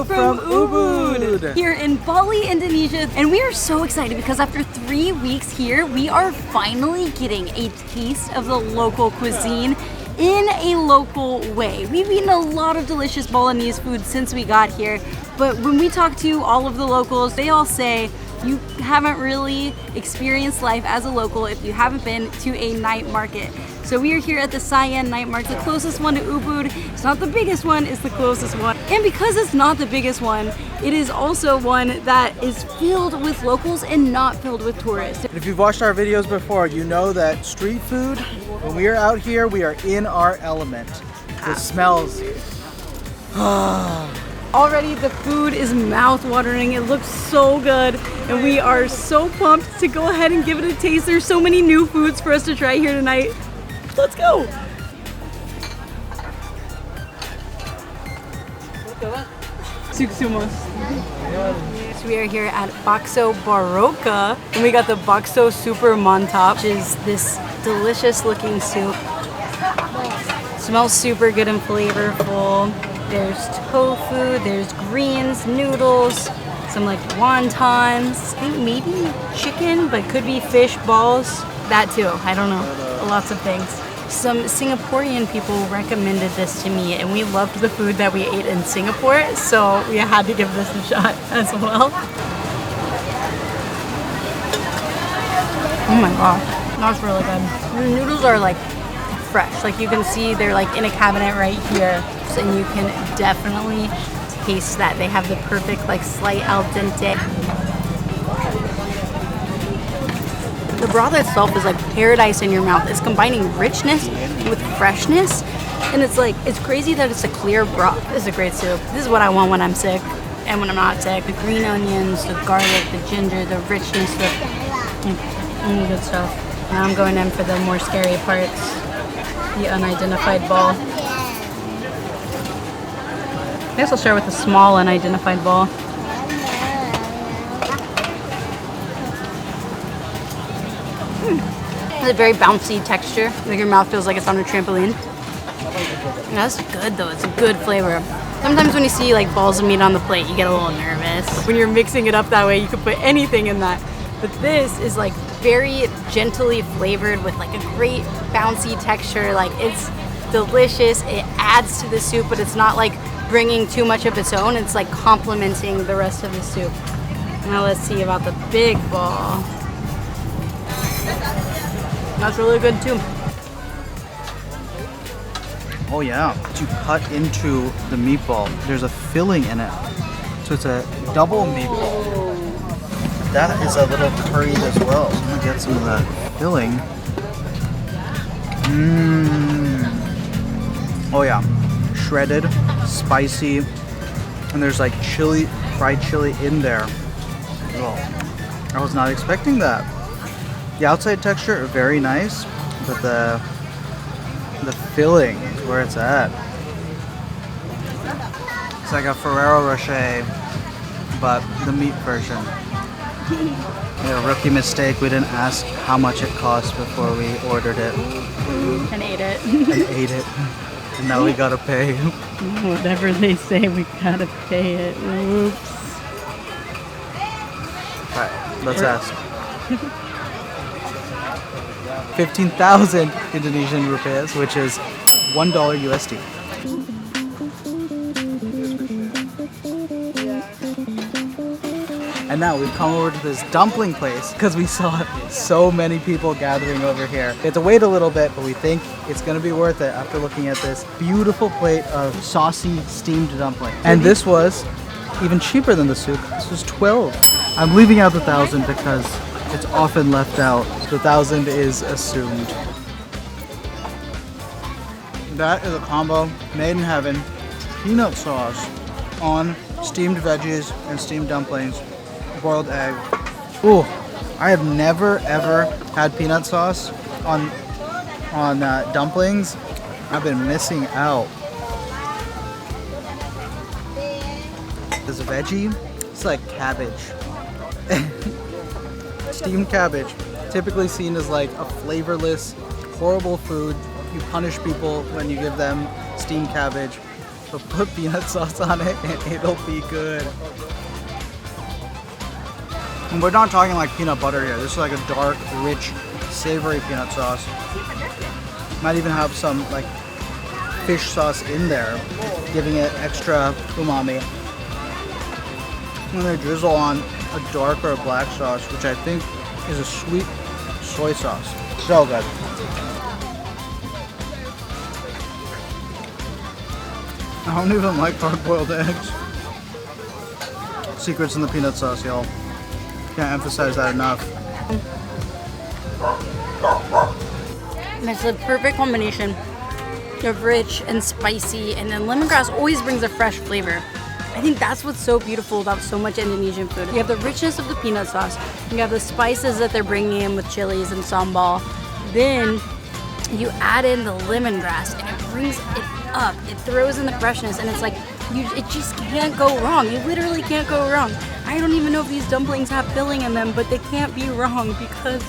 from Ubud here in Bali, Indonesia. And we are so excited because after 3 weeks here, we are finally getting a taste of the local cuisine in a local way. We've eaten a lot of delicious Balinese food since we got here, but when we talk to all of the locals, they all say you haven't really experienced life as a local if you haven't been to a night market. So we are here at the Sayan Night Market, the closest one to Ubud. It's not the biggest one, it's the closest one. And because it's not the biggest one, it is also one that is filled with locals and not filled with tourists. If you've watched our videos before, you know that street food, when we are out here, we are in our element. The smells. Already the food is mouth-watering. It looks so good, and we are so pumped to go ahead and give it a taste. There's so many new foods for us to try here tonight. Let's go! So we are here at Bakso Baroka, and we got the Bakso Super Mantap, which is this delicious looking soup. Smells super good and flavorful. There's tofu, there's greens, noodles, some like wontons, I think maybe chicken, but could be fish balls. That too, I don't know, lots of things. Some Singaporean people recommended this to me, and we loved the food that we ate in Singapore, so we had to give this a shot as well. Oh my gosh, that's really good. The noodles are like fresh, like you can see they're like in a cabinet right here, and you can definitely taste that they have the perfect like slight al dente. The broth itself is like paradise in your mouth. It's combining richness with freshness, and it's like, it's crazy that it's a clear broth. This is a great soup. This is what I want when I'm sick and when I'm not sick. The green onions, the garlic, the ginger, the richness, the good stuff. Now I'm going in for the more scary parts, the unidentified ball. I guess I'll start with the small unidentified ball. It's a very bouncy texture. Like your mouth feels like it's on a trampoline. That's good though, it's a good flavor. Sometimes when you see like balls of meat on the plate, you get a little nervous. When you're mixing it up that way, you could put anything in that. But this is like very gently flavored with like a great bouncy texture. Like it's delicious, it adds to the soup, but it's not like bringing too much of its own. It's like complementing the rest of the soup. Now let's see about the big ball. That's really good too. Oh yeah, to cut into the meatball, there's a filling in it. So it's a double meatball. That is a little curried as well. So I'm gonna get some of that filling. Oh yeah, shredded, spicy, and there's like chili, fried chili in there. Oh, I was not expecting that. The outside texture, very nice, but the filling is where it's at. It's like a Ferrero Rocher, but the meat version. Yeah, rookie mistake, we didn't ask how much it cost before we ordered it. And ate it. And ate it. And now we gotta pay. Whatever they say, we gotta pay it. Oops. Alright, let's ask. 15,000 Indonesian rupiahs, which is $1 USD. And now we've come over to this dumpling place because we saw so many people gathering over here. We had to wait a little bit, but we think it's gonna be worth it after looking at this beautiful plate of saucy steamed dumpling. And this was even cheaper than the soup. This was 12. I'm leaving out the 1,000 because it's often left out. The 1,000 is assumed. That is a combo made in heaven. Peanut sauce on steamed veggies and steamed dumplings, boiled egg. Ooh, I have never ever had peanut sauce on dumplings. I've been missing out. This veggie, it's like cabbage. Steamed cabbage, typically seen as like a flavorless, horrible food. You punish people when you give them steamed cabbage. but put peanut sauce on it and it'll be good. And we're not talking like peanut butter here. This is like a dark, rich, savory peanut sauce. Might even have some like fish sauce in there, giving it extra umami. And they drizzle on a darker black sauce, which I think is a sweet soy sauce. So good. I don't even like hard-boiled eggs. Secrets in the peanut sauce, y'all. Can't emphasize that enough. It's the perfect combination of rich and spicy, and then lemongrass always brings a fresh flavor. I think that's what's so beautiful about so much Indonesian food. You have the richness of the peanut sauce, you have the spices that they're bringing in with chilies and sambal, then you add in the lemongrass and it brings it up, it throws in the freshness, and it's like, it just can't go wrong. You literally can't go wrong. I don't even know if these dumplings have filling in them, but they can't be wrong because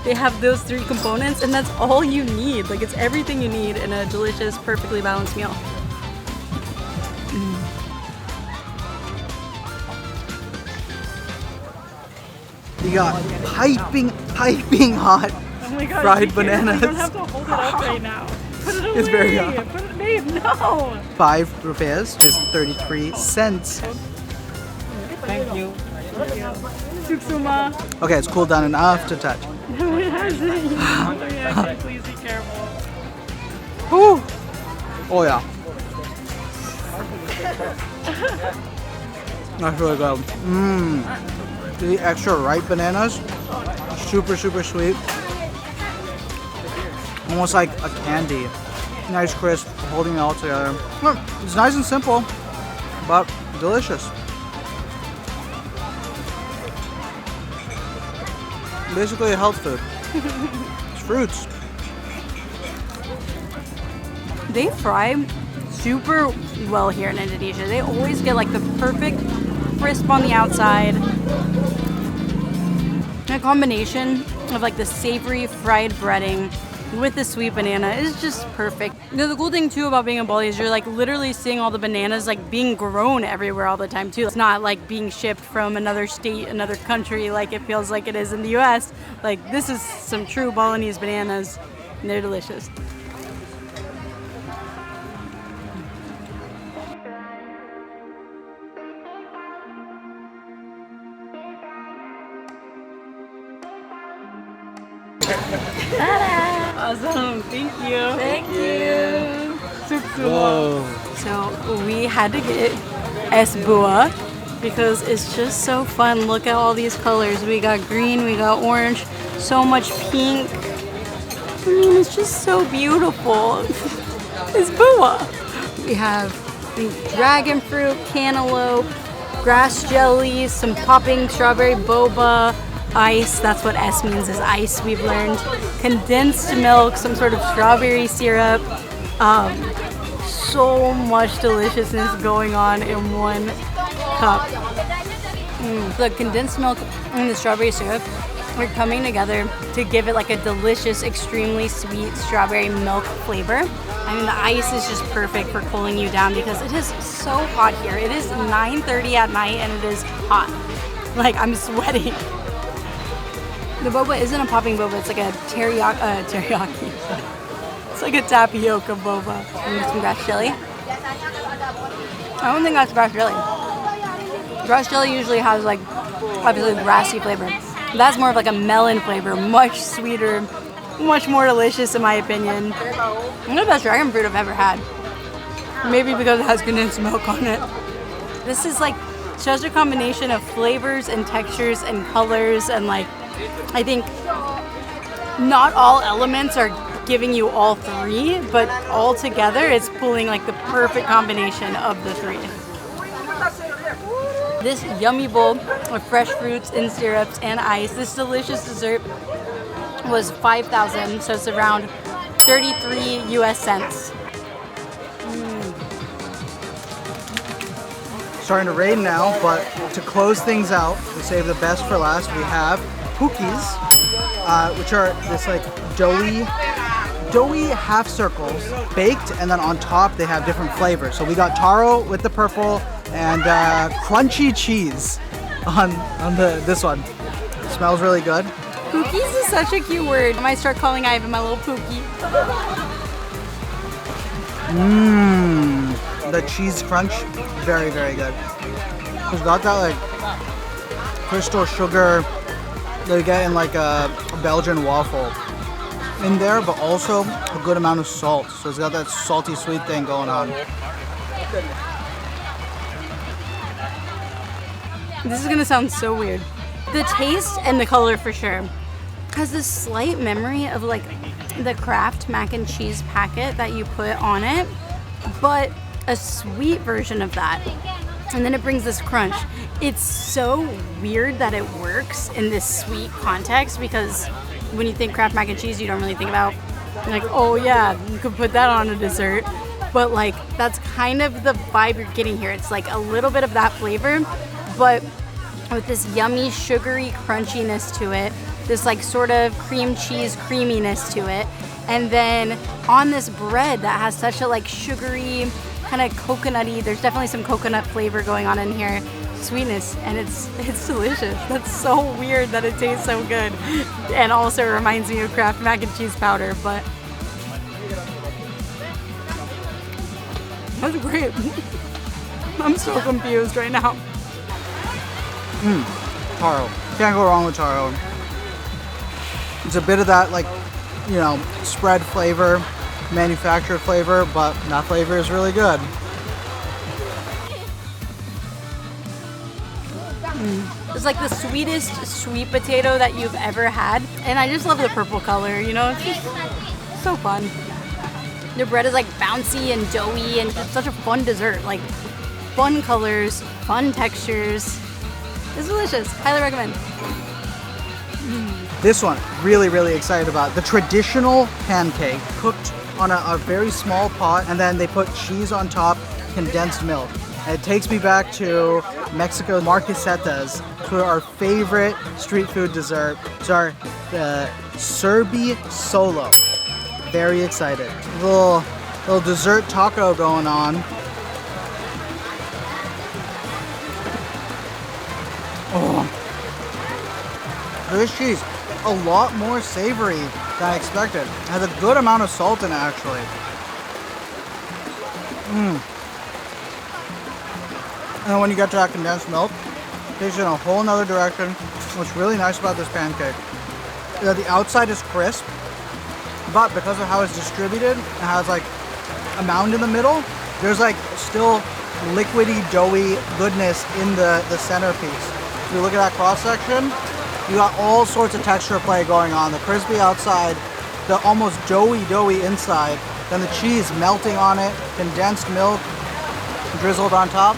they have those three components, and that's all you need. Like, it's everything you need in a delicious, perfectly balanced meal. You got piping hot Oh my God, fried bananas. You don't have to hold it up right now. Put it away. It's very hot. Put it, babe, no. 5 rupees is 33 cents. Thank you. Suksuma. Okay, it's cooled down enough to touch. No, it hasn't. Actually, please be careful. Whew. Oh yeah. That's really good. Mmm. The extra ripe bananas, super sweet. Almost like a candy. Nice crisp, holding it all together. It's nice and simple, but delicious. Basically a health food. It's fruits. They fry super well here in Indonesia. They always get like the perfect crisp on the outside. A combination of like the savory fried breading with the sweet banana is just perfect. You know, the cool thing too about being in Bali is you're like literally seeing all the bananas like being grown everywhere all the time too. It's not like being shipped from another state, another country like it feels like it is in the US. Like, this is some true Balinese bananas and they're delicious. Awesome. Thank you. Thank you. Suksuma. So we had to get Es Buah because it's just so fun. Look at all these colors. We got green, we got orange, so much pink. I mean, it's just so beautiful. Es Buah. We have dragon fruit, cantaloupe, grass jelly, some popping strawberry boba, ice, that's what S means, is ice, we've learned. Condensed milk, some sort of strawberry syrup. So much deliciousness going on in one cup. The condensed milk and the strawberry syrup are coming together to give it like a delicious, extremely sweet strawberry milk flavor. I mean, the ice is just perfect for cooling you down because it is so hot here. It is 9:30 at night and it is hot. Like, I'm sweating. The boba isn't a popping boba, it's like a teriyaki. It's like a tapioca boba. And some grass jelly. I don't think that's grass jelly. Grass jelly usually has like, obviously grassy flavor. That's more of like a melon flavor, much sweeter, much more delicious in my opinion. One of the best dragon fruit I've ever had. Maybe because it has condensed milk on it. This is like such a combination of flavors and textures and colors, and like, I think not all elements are giving you all three, but all together it's pulling like the perfect combination of the three. This yummy bowl of fresh fruits and syrups and ice, this delicious dessert was 5,000, so it's around 33 US cents. Starting to rain now, but to close things out, we save the best for last. We have Pukis, which are this like doughy half circles baked, and then on top they have different flavors. So we got taro with the purple and crunchy cheese on this one. Smells really good. Pukis is such a cute word. I might start calling Ivan my little Pookie. The cheese crunch, very, very good. It's got that like crystal sugar that you get in like a Belgian waffle in there, but also a good amount of salt. So it's got that salty sweet thing going on. This is gonna sound so weird. The taste and the color for sure has this slight memory of like the Kraft mac and cheese packet that you put on it, but a sweet version of that. And then it brings this crunch. It's so weird that it works in this sweet context, because when you think Kraft mac and cheese, you don't really think about like, oh yeah, you could put that on a dessert. But like, that's kind of the vibe you're getting here. It's like a little bit of that flavor, but with this yummy, sugary crunchiness to it, this like sort of cream cheese creaminess to it. And then on this bread that has such a like sugary, kind of coconutty, there's definitely some coconut flavor going on in here, sweetness, and it's delicious. That's so weird that it tastes so good. And also reminds me of Kraft mac and cheese powder, but that's great. I'm so confused right now. Taro. Can't go wrong with taro. It's a bit of that like, you know, spread flavor, manufactured flavor, but that flavor is really good. It's like the sweetest sweet potato that you've ever had. And I just love the purple color, you know, it's just so fun. The bread is like bouncy and doughy and just such a fun dessert. Like fun colors, fun textures. It's delicious. Highly recommend. This one, really, really excited about. The traditional pancake cooked on a very small pot, and then they put cheese on top, condensed milk. And it takes me back to Mexico's marquesetas, to our favorite street food dessert. It's our Serbi Solo. Very excited. Little dessert taco going on. Oh, this cheese, a lot more savory than I expected. It has a good amount of salt in it, actually. And then when you get to that condensed milk, it takes you in a whole nother direction. What's really nice about this pancake is that the outside is crisp, but because of how it's distributed, it has like a mound in the middle. There's like still liquidy, doughy goodness in the centerpiece. If you look at that cross section, you got all sorts of texture play going on. The crispy outside, the almost doughy inside, then the cheese melting on it, condensed milk drizzled on top.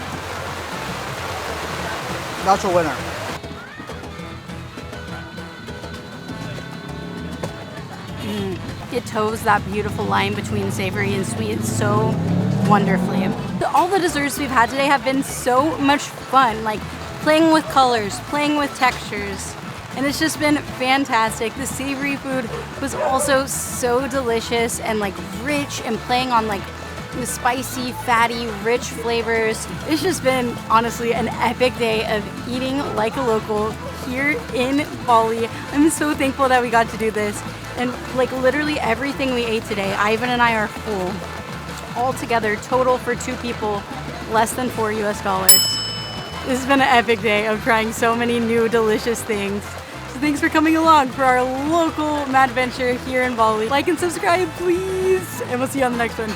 That's a winner. It toes that beautiful line between savory and sweet so wonderfully. All the desserts we've had today have been so much fun, like playing with colors, playing with textures, and it's just been fantastic. The savory food was also so delicious and like rich, and playing on like the spicy, fatty, rich flavors. It's just been honestly an epic day of eating like a local here in Bali. I'm so thankful that we got to do this. And like literally everything we ate today, Ivan and I are full. All together, total for 2 people, less than $4 US. This has been an epic day of trying so many new delicious things. So thanks for coming along for our local mad adventure here in Bali. Like and subscribe, please. And we'll see you on the next one.